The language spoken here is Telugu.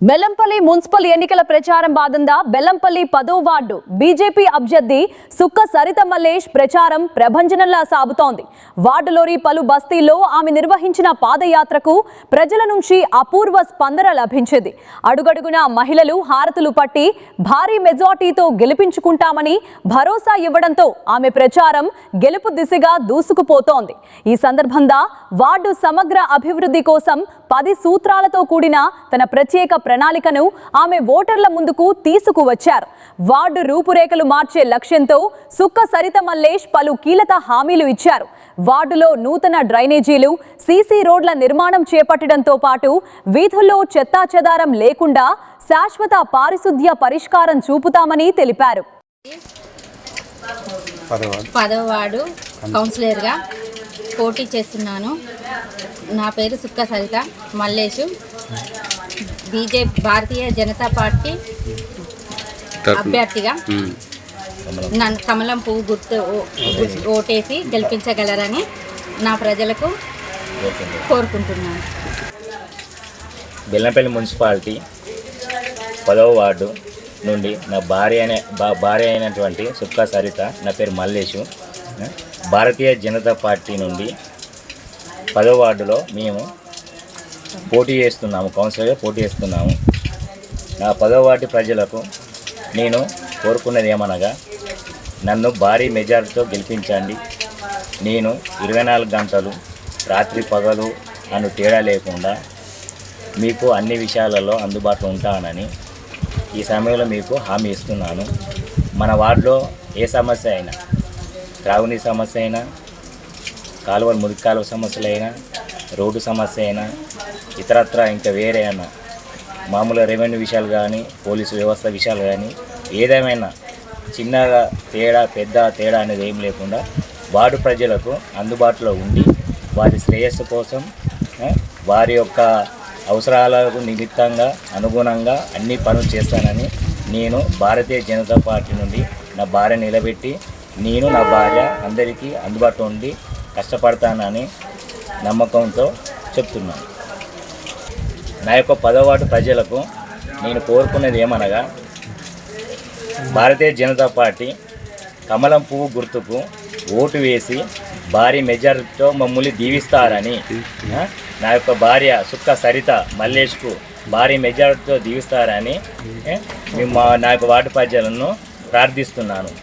బెల్లంపల్లి మున్సిపల్ ఎన్నికల ప్రచారం భాగంగా బెల్లంపల్లి 10వ వార్డు బీజేపీ అభ్యర్థి సుక్క సరిత మల్లేష్ ప్రచారం ప్రభంజనంలా సాగుతోంది. వార్డులోని పలు బస్తీల్లో ఆమె నిర్వహించిన పాదయాత్రకు ప్రజల నుంచి అపూర్వ స్పందన లభించింది. అడుగడుగున మహిళలు హారతులు పట్టి భారీ మెజార్టీతో గెలిపించుకుంటామని భరోసా ఇవ్వడంతో ఆమె ప్రచారం గెలుపు దిశగా దూసుకుపోతోంది. ఈ సందర్భంగా వార్డు సమగ్ర అభివృద్ధి కోసం 10 సూత్రాలతో కూడిన తన ప్రత్యేక ప్రణాళికను ఆమె ఓటర్ల ముందుకు తీసుకువచ్చారు. వార్డు రూపురేఖలు మార్చే లక్ష్యంతో సుక్క సరిత మల్లేష్ పలు కీలక హామీలు ఇచ్చారు. వార్డులో నూతన డ్రైనేజీలు, సీసీ రోడ్ల నిర్మాణం చేపట్టడంతో పాటు వీధుల్లో చెత్తాచెదారం లేకుండా శాశ్వత పారిశుద్ధ్య పరిష్కారం చూపుతామని తెలిపారు. 10వ వార్డు కౌన్సిలర్గా పోటీ చేస్తున్నాను. నా పేరు సుక్క సరిత మల్లేషు. భారతీయ జనతా పార్టీ అభ్యర్థిగా నన్ను కమలం పువ్వు గుర్తు ఓటేసి గెలిపించగలరని నా ప్రజలకు కోరుకుంటున్నాను. బెల్లంపల్లి మున్సిపాలిటీ 10వ వార్డు నుండి నా భార్య అయినటువంటి సుక్క సరిత, నా పేరు మల్లేషు. భారతీయ జనతా పార్టీ నుండి 10వ వార్డులో మేము పోటీ చేస్తున్నాము, కౌన్సిలర్గా పోటీ చేస్తున్నాము. నా 10వ వార్డు ప్రజలకు నేను కోరుకున్నది ఏమనగా, నన్ను భారీ మెజారిటీతో గెలిపించండి. నేను 24 గంటలు రాత్రి పగలు నన్ను తేడా లేకుండా మీకు అన్ని విషయాలలో అందుబాటులో ఉంటానని ఈ సమయంలో మీకు హామీ ఇస్తున్నాను. మన వార్డులో ఏ సమస్య అయినా, త్రాగునీటి సమస్య అయినా, కాలువలు మురికి కాలువ సమస్యలైనా, రోడ్డు సమస్య అయినా, ఇతరత్ర ఇంకా వేరే అయినా మామూలుగా రెవెన్యూ విషయాలు కానీ, పోలీసు వ్యవస్థ విషయాలు కానీ, ఏదేమైనా చిన్నగా పెద్ద తేడా అనేది ఏం లేకుండా వార్డు ప్రజలకు అందుబాటులో ఉండి వారి శ్రేయస్సు కోసం, వారి యొక్క అవసరాలకు నిమిత్తంగా అనుగుణంగా అన్ని పనులు చేస్తానని నేను భారతీయ జనతా పార్టీ నుండి నా భార్య నిలబెట్టి నేను నా భార్య అందరికీ అందుబాటులో ఉండి కష్టపడతానని నమ్మకంతో చెప్తున్నాను. నా యొక్క 10వ వార్డు ప్రజలకు నేను కోరుకునేది ఏమనగా, భారతీయ జనతా పార్టీ కమలం పువ్వు గుర్తుకు ఓటు వేసి భారీ మెజారిటీతో మమ్మల్ని దీవిస్తారని, నా యొక్క భార్య సుక్క సరిత మల్లేష్కు భారీ మెజారిటీతో దీవిస్తారని నా యొక్క వార్డు ప్రజలను ప్రార్థిస్తున్నాను.